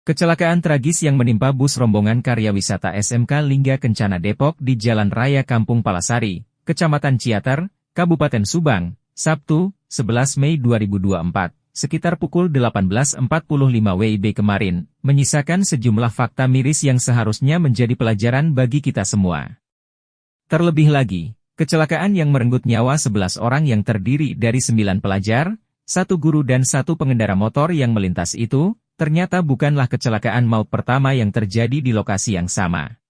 Kecelakaan tragis yang menimpa bus rombongan karya wisata SMK Lingga Kencana Depok di Jalan Raya Kampung Palasari, Kecamatan Ciater, Kabupaten Subang, Sabtu, 11 Mei 2024, sekitar pukul 18.45 WIB kemarin, menyisakan sejumlah fakta miris yang seharusnya menjadi pelajaran bagi kita semua. Terlebih lagi, kecelakaan yang merenggut nyawa 11 orang yang terdiri dari 9 pelajar, 1 guru dan 1 pengendara motor yang melintas itu, ternyata bukanlah kecelakaan maut pertama yang terjadi di lokasi yang sama.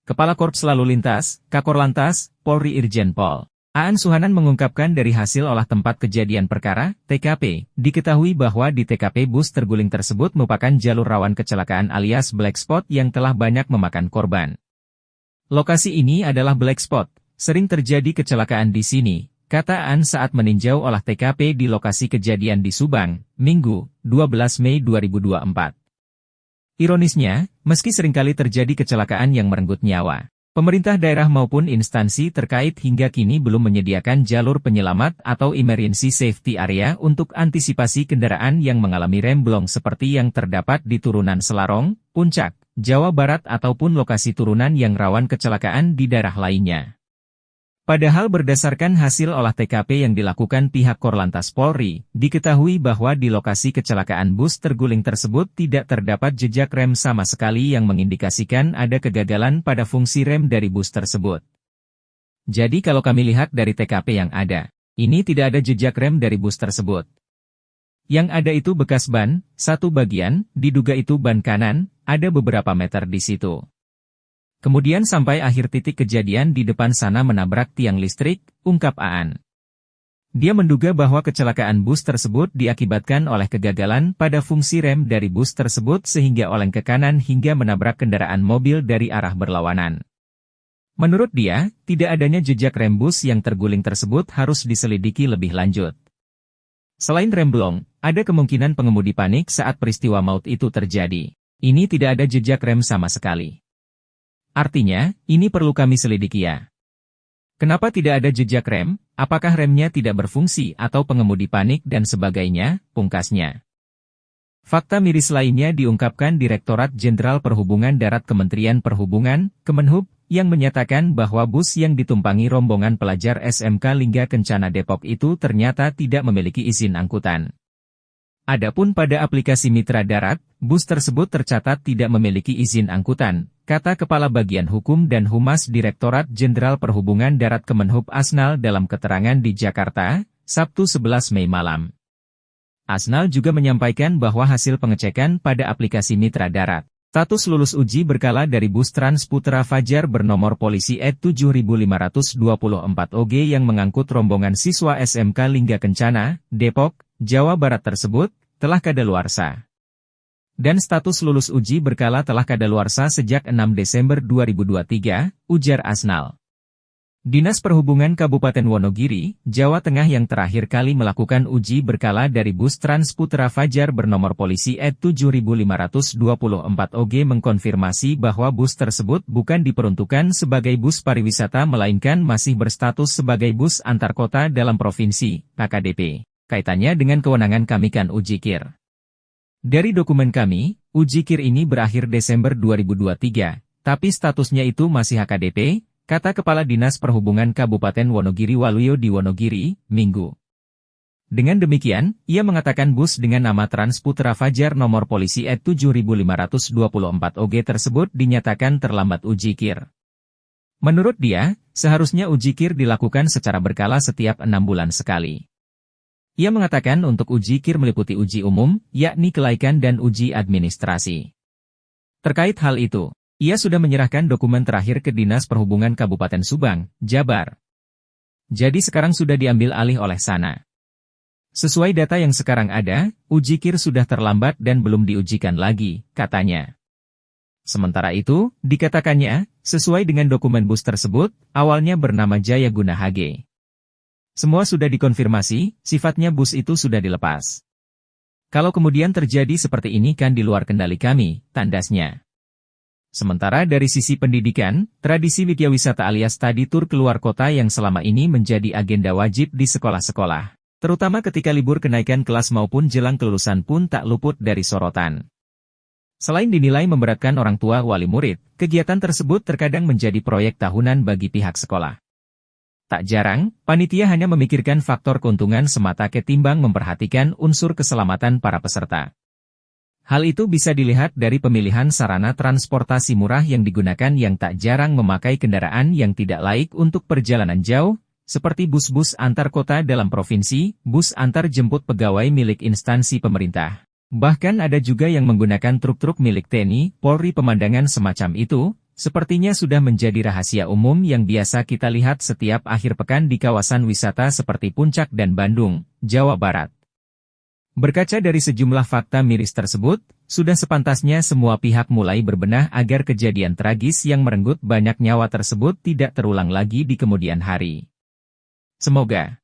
Kepala Korps Lalu Lintas, Kakorlantas, Polri Irjen Pol Aan Suhanan mengungkapkan dari hasil olah tempat kejadian perkara, TKP, diketahui bahwa di TKP bus terguling tersebut merupakan jalur rawan kecelakaan alias black spot yang telah banyak memakan korban. Lokasi ini adalah black spot, sering terjadi kecelakaan di sini, kata Aan saat meninjau olah TKP di lokasi kejadian di Subang, Minggu, 12 Mei 2024. Ironisnya, meski seringkali terjadi kecelakaan yang merenggut nyawa, pemerintah daerah maupun instansi terkait hingga kini belum menyediakan jalur penyelamat atau emergency safety area untuk antisipasi kendaraan yang mengalami remblong seperti yang terdapat di turunan Selarong, Puncak, Jawa Barat ataupun lokasi turunan yang rawan kecelakaan di daerah lainnya. Padahal berdasarkan hasil olah TKP yang dilakukan pihak Korlantas Polri, diketahui bahwa di lokasi kecelakaan bus terguling tersebut tidak terdapat jejak rem sama sekali yang mengindikasikan ada kegagalan pada fungsi rem dari bus tersebut. Jadi kalau kami lihat dari TKP yang ada, ini tidak ada jejak rem dari bus tersebut. Yang ada itu bekas ban, satu bagian, diduga itu ban kanan, ada beberapa meter di situ. Kemudian sampai akhir titik kejadian di depan sana menabrak tiang listrik, ungkap Aan. Dia menduga bahwa kecelakaan bus tersebut diakibatkan oleh kegagalan pada fungsi rem dari bus tersebut sehingga oleng ke kanan hingga menabrak kendaraan mobil dari arah berlawanan. Menurut dia, tidak adanya jejak rem bus yang terguling tersebut harus diselidiki lebih lanjut. Selain remblong, ada kemungkinan pengemudi panik saat peristiwa maut itu terjadi. Ini tidak ada jejak rem sama sekali. Artinya, ini perlu kami selidiki ya. Kenapa tidak ada jejak rem? Apakah remnya tidak berfungsi atau pengemudi panik dan sebagainya, pungkasnya. Fakta miris lainnya diungkapkan Direktorat Jenderal Perhubungan Darat Kementerian Perhubungan, Kemenhub, yang menyatakan bahwa bus yang ditumpangi rombongan pelajar SMK Lingga Kencana Depok itu ternyata tidak memiliki izin angkutan. Adapun pada aplikasi Mitra Darat, bus tersebut tercatat tidak memiliki izin angkutan, kata Kepala Bagian Hukum dan Humas Direktorat Jenderal Perhubungan Darat Kemenhub Asnal dalam keterangan di Jakarta, Sabtu 11 Mei malam. Asnal juga menyampaikan bahwa hasil pengecekan pada aplikasi Mitra Darat, status lulus uji berkala dari bus Trans Putra Fajar bernomor polisi E7524 OG yang mengangkut rombongan siswa SMK Lingga Kencana, Depok, Jawa Barat tersebut, telah kadaluarsa. Dan status lulus uji berkala telah kadaluarsa sejak 6 Desember 2023, ujar Asnal. Dinas Perhubungan Kabupaten Wonogiri, Jawa Tengah yang terakhir kali melakukan uji berkala dari bus Trans Putra Fajar bernomor polisi E7524 OG mengkonfirmasi bahwa bus tersebut bukan diperuntukkan sebagai bus pariwisata melainkan masih berstatus sebagai bus antar kota dalam provinsi, AKDP. Kaitannya dengan kewenangan kami kan uji KIR. Dari dokumen kami, uji KIR ini berakhir Desember 2023, tapi statusnya itu masih HKDP, kata Kepala Dinas Perhubungan Kabupaten Wonogiri Waluyo di Wonogiri, Minggu. Dengan demikian, ia mengatakan bus dengan nama Trans Putra Fajar nomor polisi E7524 OG tersebut dinyatakan terlambat uji KIR. Menurut dia, seharusnya uji KIR dilakukan secara berkala setiap 6 bulan sekali. Ia mengatakan untuk uji KIR meliputi uji umum, yakni kelaikan dan uji administrasi. Terkait hal itu, ia sudah menyerahkan dokumen terakhir ke Dinas Perhubungan Kabupaten Subang, Jabar. Jadi sekarang sudah diambil alih oleh sana. Sesuai data yang sekarang ada, uji KIR sudah terlambat dan belum diujikan lagi, katanya. Sementara itu, dikatakannya, sesuai dengan dokumen bus tersebut, awalnya bernama Jaya Guna HG. Semua sudah dikonfirmasi, sifatnya bus itu sudah dilepas. Kalau kemudian terjadi seperti ini kan di luar kendali kami, tandasnya. Sementara dari sisi pendidikan, tradisi Widyawisata alias study tour keluar kota yang selama ini menjadi agenda wajib di sekolah-sekolah, terutama ketika libur kenaikan kelas maupun jelang kelulusan pun tak luput dari sorotan. Selain dinilai memberatkan orang tua wali murid, kegiatan tersebut terkadang menjadi proyek tahunan bagi pihak sekolah. Tak jarang, panitia hanya memikirkan faktor keuntungan semata ketimbang memperhatikan unsur keselamatan para peserta. Hal itu bisa dilihat dari pemilihan sarana transportasi murah yang digunakan yang tak jarang memakai kendaraan yang tidak laik untuk perjalanan jauh, seperti bus-bus antar kota dalam provinsi, bus antar jemput pegawai milik instansi pemerintah. Bahkan ada juga yang menggunakan truk-truk milik TNI, Polri. Pemandangan semacam itu, sepertinya sudah menjadi rahasia umum yang biasa kita lihat setiap akhir pekan di kawasan wisata seperti Puncak dan Bandung, Jawa Barat. Berkaca dari sejumlah fakta miris tersebut, sudah sepantasnya semua pihak mulai berbenah agar kejadian tragis yang merenggut banyak nyawa tersebut tidak terulang lagi di kemudian hari. Semoga.